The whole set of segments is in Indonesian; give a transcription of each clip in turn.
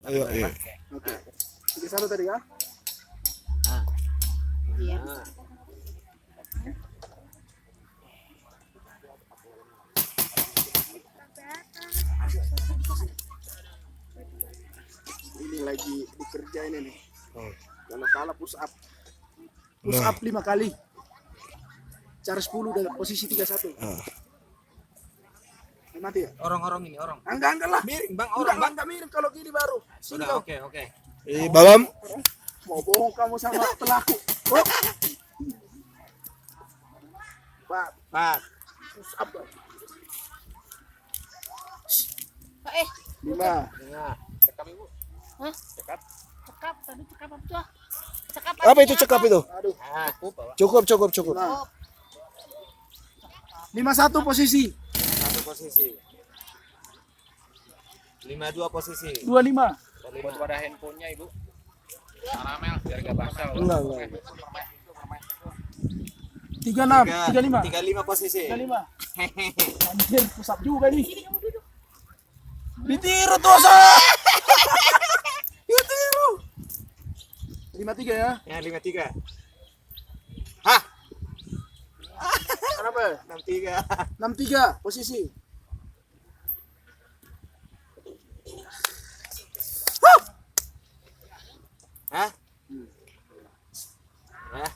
Ayo, ayo. Oke. 3-1 tadi ya? Iya. Ini lagi bekerja ini nih. Oh. Kalau kalah push up. Push up 5 kali. Cara 10 dalam posisi 31. Ah. Mati ya? Orang ini orang. Enggak lah. Miring bang, Enggak orang lah, bang. enggak miring kalau gini baru. Sini Udah kau. oke. Babam. Mau bohong kamu sama pelaku. Oh. Pak, Pak. push up. Pak. Pak 5. Dengar. Cekap ibu. Hah? Cekap. Cekap tadi cekap apa tuh? Cekap Apa itu cekap itu? Aduh. Ah, cukup. Cukup. Nah. 51 posisi. Satu posisi. 52 posisi. 25. Buat wadah handphonenya ibu. Karamel biar gak basah. Enggak. 36, 35. 35 posisi. 35. Anjir, push up juga nih. Ditiru tuh, Sa. Ditiru. 53 ya. Ya 53. Hah? Kenapa? 63. 63 posisi. Hah? Hah?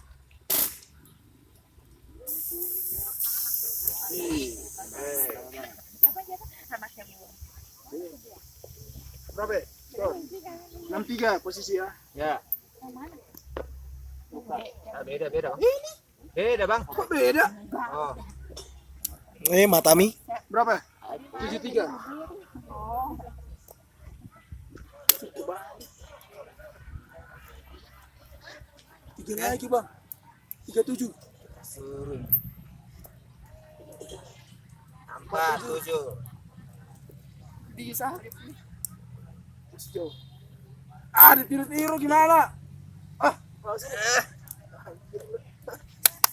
Berapa? Tuh. 63 posisi ya. Ya. Ah, beda. Beda bang. Kok beda? Oh. Matami. Berapa? 73. Coba. 3 lagi, Bang. 37. Turun. 47. Bisa. Masih jauh. Ah, ditiru-tiru gimana? Ah, mau sini.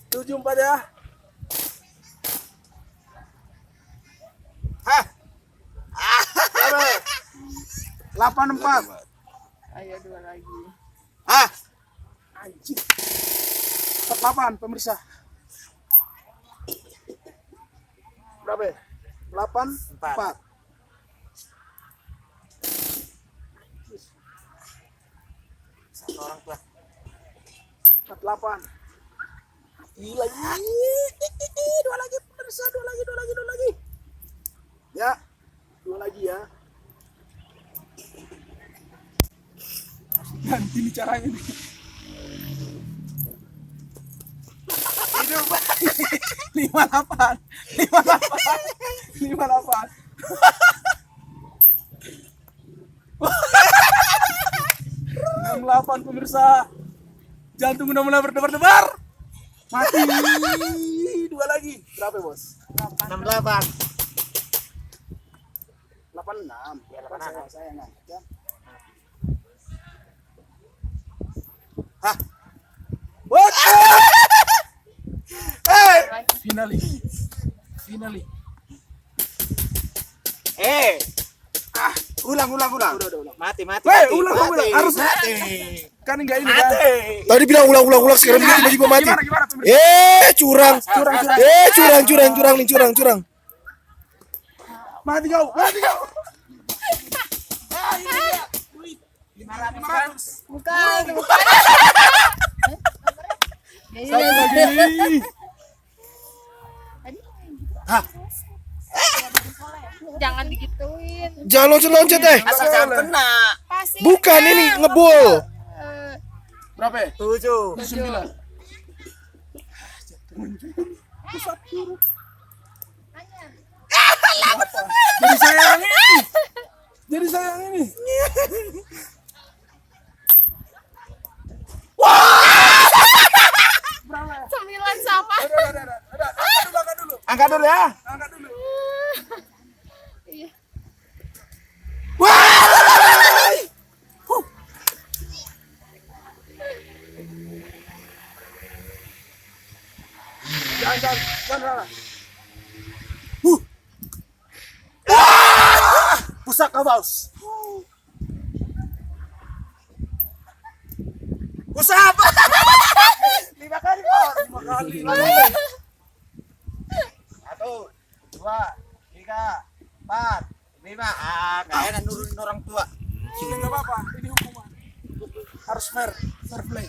74 ya. Hah? 84. Ayo dua lagi. Hah? Anjing. 48 pemirsa. Berapa ya? 84. Satu orang tua. 48. Gila ini. Dua lagi pemirsa, dua lagi. Ya. Dua lagi ya. Ganti nih caranya nih. Hidup. 58. 68 pemirsa. Jantung udah berdebar-debar. Mati. Dua lagi. Berapa, Bos? 68. 86. Ya, 86. Saya ngangkat ya. Hah? What? Finally. Ulang. Udah. Mati. Weh, ulang. Harus mati. Kan enggak ini kan. Tadi bilang ulang sekarang dia tiba-tiba mati. Gimana pemirsa? Curang. Curang. Mati kau. Bukan. Satu lagi. Jangan digituin. Jangan loncat Asal jangan kena. Pasti. Bukan ini ngebul. Berapa ya? 7. 9. Jadi saya yang ini. Sembilan siapa? Udah. Angkat dulu ya. Angkat dulu. Iya. Jangan. Pusaka Baus. Usap. 5 kali kok. 5 kali. 5 kali. 1, 2, 3, 4, 5. Ah, kayaknya nurunin orang tua. Sudah enggak apa-apa, ini hukuman. Harus fair play.